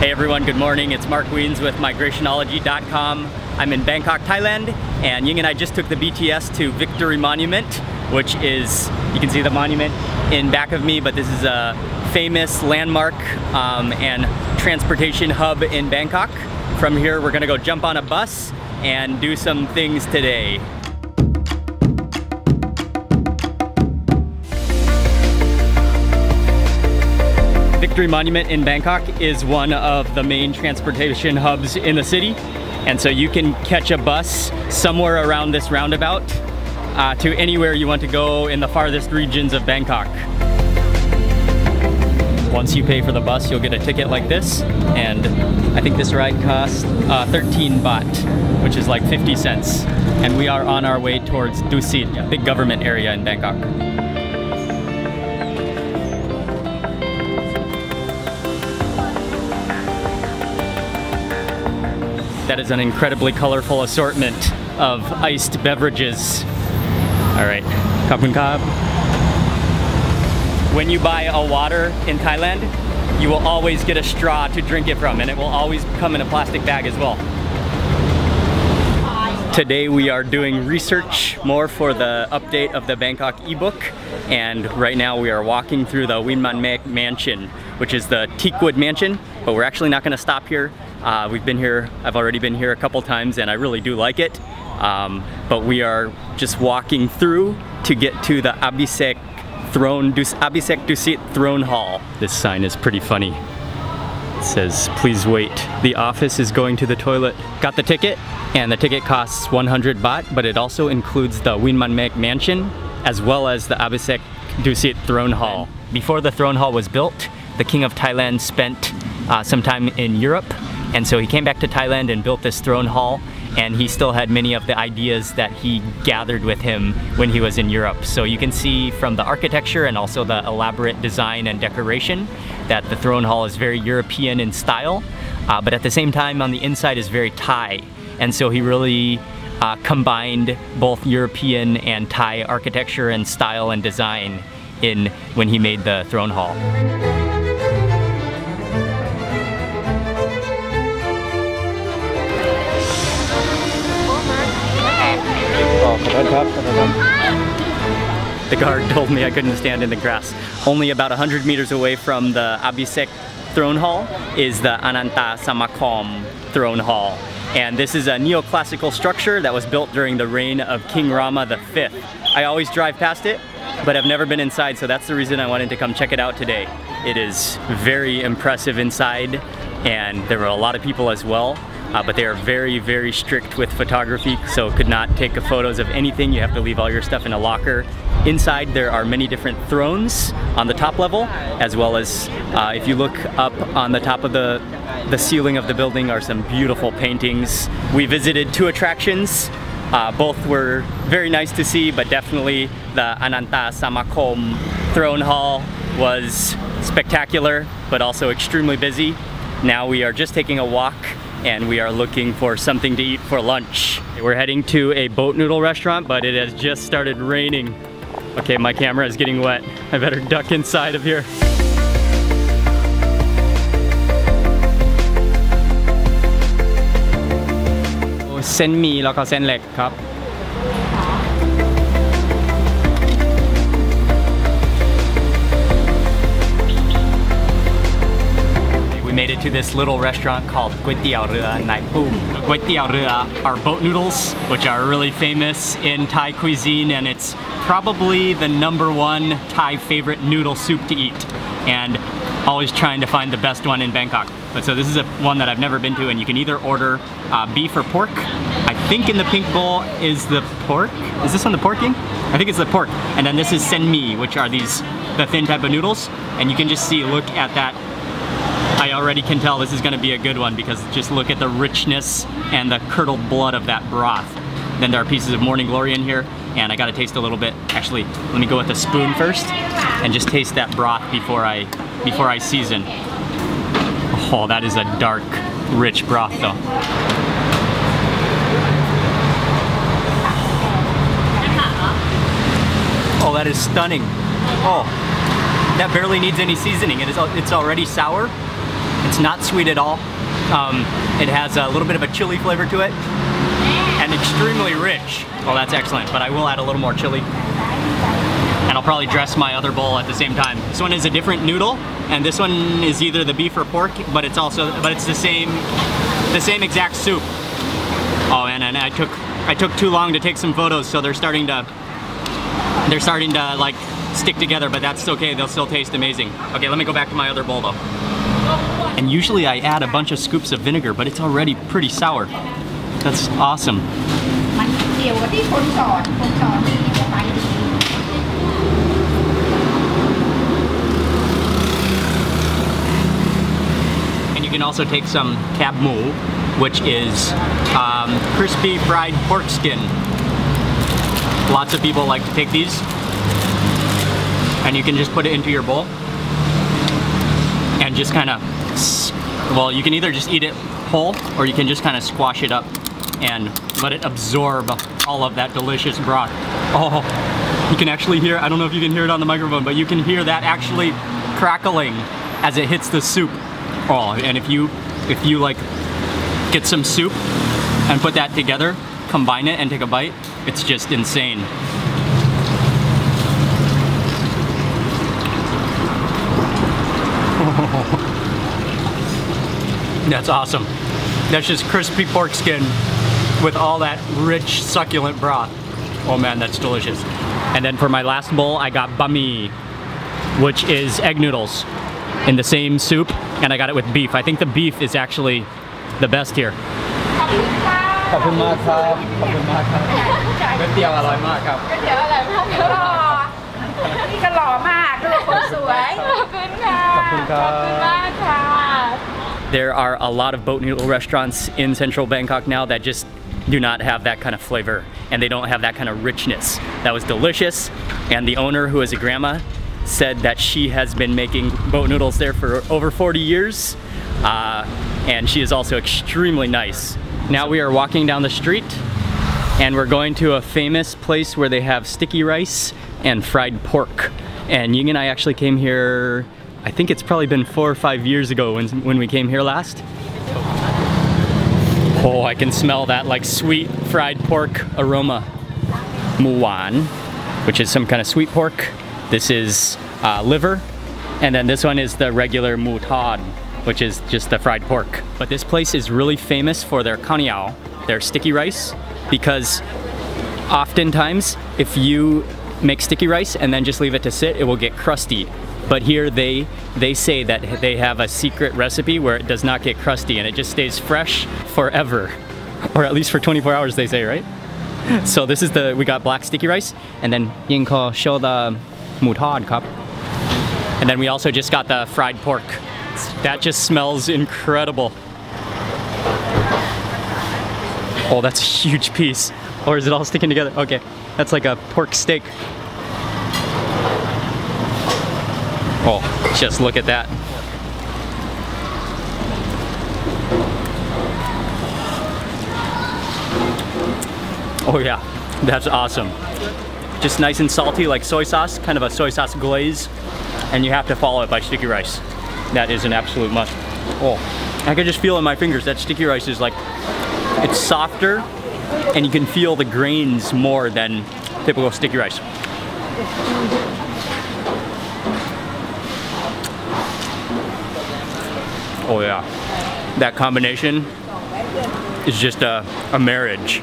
Hey everyone, good morning. It's Mark Wiens with migrationology.com. I'm in Bangkok, Thailand, and Ying and I just took the BTS to Victory Monument, which is, you can see the monument in back of me, but this is a famous landmark and transportation hub in Bangkok. From here, we're gonna go jump on a bus and do some things today. Victory Monument in Bangkok is one of the main transportation hubs in the city, and so you can catch a bus somewhere around this roundabout to anywhere you want to go in the farthest regions of Bangkok. Once you pay for the bus, you'll get a ticket like this, and I think this ride costs 13 baht, which is like 50 cents. And we are on our way towards Dusit, a big government area in Bangkok. That is an incredibly colorful assortment of iced beverages. All right, Khap Khun Kap. When you buy a water in Thailand, you will always get a straw to drink it from, and it will always come in a plastic bag as well. Today we are doing research more for the update of the Bangkok ebook, and right now we are walking through the Winman Mek mansion, which is the teakwood mansion, but we're actually not going to stop here. We've been here, I've already been here a couple times, and I really do like it. But we are just walking through to get to the Abhisek Dusit Throne Hall. This sign is pretty funny. It says, "Please wait. The office is going to the toilet." Got the ticket, and the ticket costs 100 baht, but it also includes the Winman Mek mansion, as well as the Abhisek Dusit Throne Hall. Before the throne hall was built, the King of Thailand spent some time in Europe, and so he came back to Thailand and built this throne hall, and he still had many of the ideas that he gathered with him when he was in Europe. So you can see from the architecture and also the elaborate design and decoration that the throne hall is very European in style, but at the same time on the inside is very Thai. And so he really combined both European and Thai architecture and style and design when he made the throne hall. The guard told me I couldn't stand in the grass. Only about 100 meters away from the Abhisek throne hall is the Ananta Samakhom throne hall. And this is a neoclassical structure that was built during the reign of King Rama V. I always drive past it, but I've never been inside, so that's the reason I wanted to come check it out today. It is very impressive inside, and there were a lot of people as well. But they are very, very strict with photography, so could not take photos of anything. You have to leave all your stuff in a locker. Inside there are many different thrones on the top level, as well as if you look up on the top of the ceiling of the building are some beautiful paintings. We visited 2 attractions. Both were very nice to see, but definitely the Ananta Samakhom throne hall was spectacular, but also extremely busy. Now we are just taking a walk, and we are looking for something to eat for lunch. We're heading to a boat noodle restaurant, but it has just started raining. Okay, my camera is getting wet. I better duck inside of here. Sen mi แล้วก็เส้นเล็กครับ We made it to this little restaurant calledก๋วยเตี๋ยวเรือ Nai Pum.ก๋วยเตี๋ยวเรือare boat noodles, which are really famous in Thai cuisine, and it's probably the #1 Thai favorite noodle soup to eat, and always trying to find the best one in Bangkok. But so this is one that I've never been to, and you can either order beef or pork. I think in the pink bowl is the pork. Is this one the porking? I think it's the pork. And then this is sen mi, which are the thin type of noodles, and you can just see, look at that. I already can tell this is going to be a good one, because just look at the richness and the curdled blood of that broth. Then there are pieces of morning glory in here, and I got to taste a little bit. Actually, let me go with a spoon first and just taste that broth before I season. Oh, that is a dark, rich broth though. Oh, that is stunning. Oh, that barely needs any seasoning. It's already sour, It's not sweet at all. It has a little bit of a chili flavor to it and extremely rich. Well, that's excellent, but I will add a little more chili. And I'll probably dress my other bowl at the same time. This one is a different noodle, and this one is either the beef or pork, but it's the same exact soup. Oh, and I took too long to take some photos, so they're starting to like stick together, but that's okay, they'll still taste amazing. Okay, let me go back to my other bowl though. And usually I add a bunch of scoops of vinegar, but it's already pretty sour. That's awesome. And you can also take some cab moo, which is crispy fried pork skin. Lots of people like to take these, and you can just put it into your bowl and just kind of, well, you can either just eat it whole or you can just kind of squash it up and let it absorb all of that delicious broth. Oh, you can actually hear, I don't know if you can hear it on the microphone, but you can hear that actually crackling as it hits the soup. Oh, and if you like get some soup and put that together, combine it and take a bite, it's just insane. That's awesome. That's just crispy pork skin with all that rich, succulent broth. Oh man, that's delicious. And then for my last bowl, I got bami, which is egg noodles in the same soup, and I got it with beef. I think the beef is actually the best here. There are a lot of boat noodle restaurants in central Bangkok now that just do not have that kind of flavor, and they don't have that kind of richness. That was delicious, and the owner, who is a grandma, said that she has been making boat noodles there for over 40 years, and she is also extremely nice. Now we are walking down the street, and we're going to a famous place where they have sticky rice and fried pork. And Ying and I actually came here, I think it's probably been 4 or 5 years ago when we came here last. Oh, I can smell that like sweet fried pork aroma. Mu wan, which is some kind of sweet pork. This is liver, and then this one is the regular mu tad, which is just the fried pork. But this place is really famous for their kaniao, their sticky rice, because oftentimes if you make sticky rice and then just leave it to sit, it will get crusty. But here they say that they have a secret recipe where it does not get crusty and it just stays fresh forever. Or at least for 24 hours, they say, right? So this is we got black sticky rice, and then Ying ko show the mu tad cup. And then we also just got the fried pork. That just smells incredible. Oh, that's a huge piece. Or is it all sticking together? Okay, that's like a pork steak. Oh, just look at that. Oh yeah, that's awesome. Just nice and salty, like soy sauce, kind of a soy sauce glaze. And you have to follow it by sticky rice. That is an absolute must. Oh, I can just feel in my fingers that sticky rice is like, it's softer and you can feel the grains more than typical sticky rice. Oh yeah, that combination is just a marriage.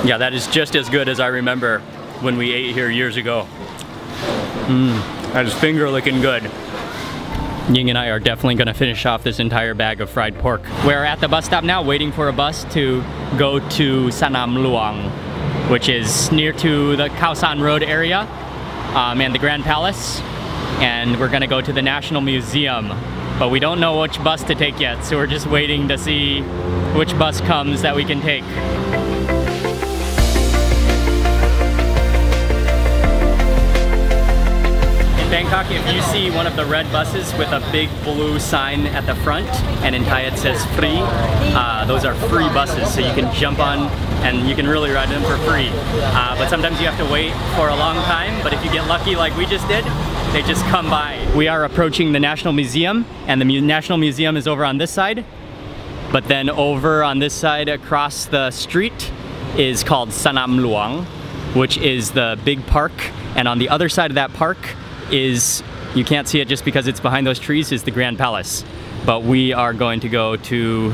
Yeah, that is just as good as I remember when we ate here years ago. That is finger licking good. Ying and I are definitely gonna finish off this entire bag of fried pork. We're at the bus stop now, waiting for a bus to go to Sanam Luang, which is near to the Khao San Road area and the Grand Palace. And we're gonna go to the National Museum, but we don't know which bus to take yet, so we're just waiting to see which bus comes that we can take. Bangkok, if you see one of the red buses with a big blue sign at the front and in Thai it says free, those are free buses, so you can jump on and you can really ride them for free. But sometimes you have to wait for a long time, but if you get lucky like we just did, They just come by. We are approaching the National Museum, and the National Museum is over on this side. But then over on this side across the street is called Sanam Luang, which is the big park. And on the other side of that park is, you can't see it just because it's behind those trees, is the Grand Palace. But we are going to go to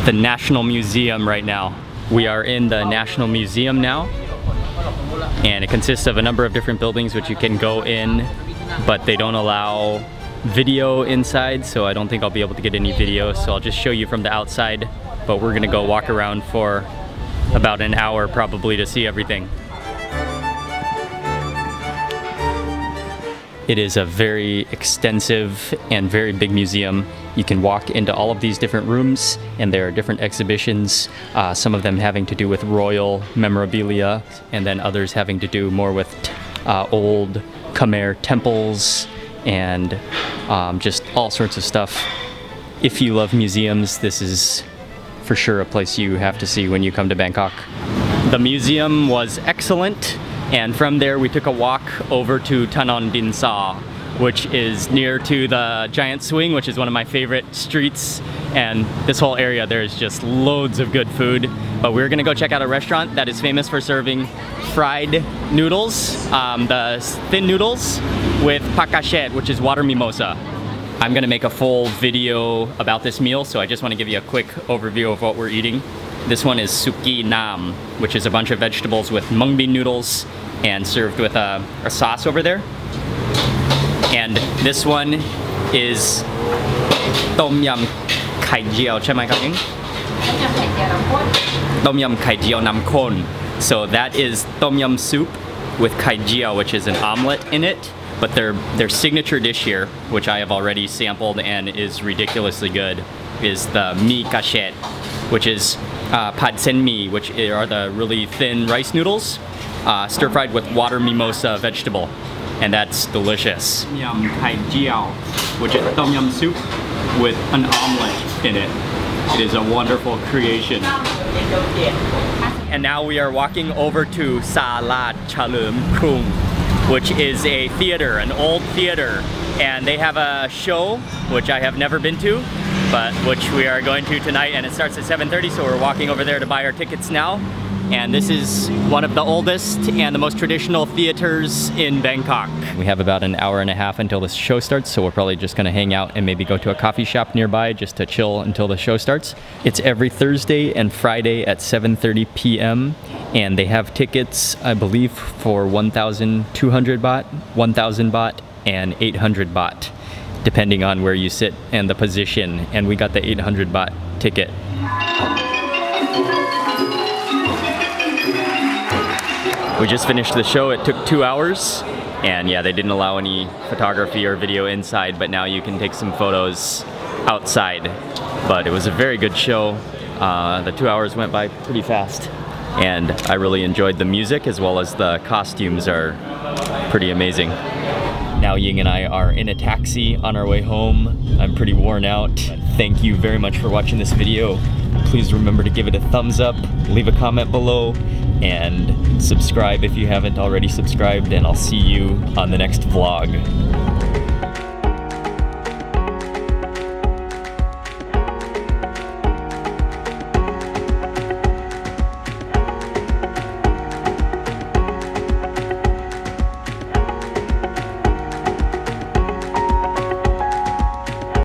the National Museum right now. We are in the National Museum now, and it consists of a number of different buildings which you can go in, but they don't allow video inside, so I don't think I'll be able to get any video, so I'll just show you from the outside. But we're gonna go walk around for about an hour probably to see everything. It is a very extensive and very big museum. You can walk into all of these different rooms, and there are different exhibitions, some of them having to do with royal memorabilia, and then others having to do more with old Khmer temples and just all sorts of stuff. If you love museums, this is for sure a place you have to see when you come to Bangkok. The museum was excellent, and from there we took a walk over to Tanon Din Sa, which is near to the Giant Swing, which is one of my favorite streets. And this whole area, there's just loads of good food. But we're gonna go check out a restaurant that is famous for serving fried noodles, the thin noodles with pakashet, which is water mimosa. I'm gonna make a full video about this meal, so I just wanna give you a quick overview of what we're eating. This one is suki nam, which is a bunch of vegetables with mung bean noodles and served with a sauce over there. And this one is tom yum kai jiao, chai kaing? Tom yum kai jiao nam kon. So that is tom yum soup with kai jiao, which is an omelet in it. But their signature dish here, which I have already sampled and is ridiculously good, is the mi kashet, which is pad sen mi, which are the really thin rice noodles, stir-fried with water mimosa vegetable. And that's delicious. Tom yum kai jiao, which is tom yum soup with an omelet in it. It is a wonderful creation. And now we are walking over to Sala Chalerm Krung, which is a theater, an old theater. And they have a show, which I have never been to, but which we are going to tonight, and it starts at 7:30, so we're walking over there to buy our tickets now. And this is one of the oldest and the most traditional theaters in Bangkok. We have about an hour and a half until the show starts, so we're probably just gonna hang out and maybe go to a coffee shop nearby just to chill until the show starts. It's every Thursday and Friday at 7:30 p.m. and they have tickets, I believe, for 1,200 baht, 1,000 baht, and 800 baht, depending on where you sit and the position. And we got the 800 baht ticket. We just finished the show. It took 2 hours, and yeah, they didn't allow any photography or video inside, but now you can take some photos outside. But it was a very good show. The 2 hours went by pretty fast, and I really enjoyed the music, as well as the costumes are pretty amazing. Now Ying and I are in a taxi on our way home. I'm pretty worn out. Thank you very much for watching this video. Please remember to give it a thumbs up, leave a comment below, and subscribe if you haven't already subscribed, and I'll see you on the next vlog.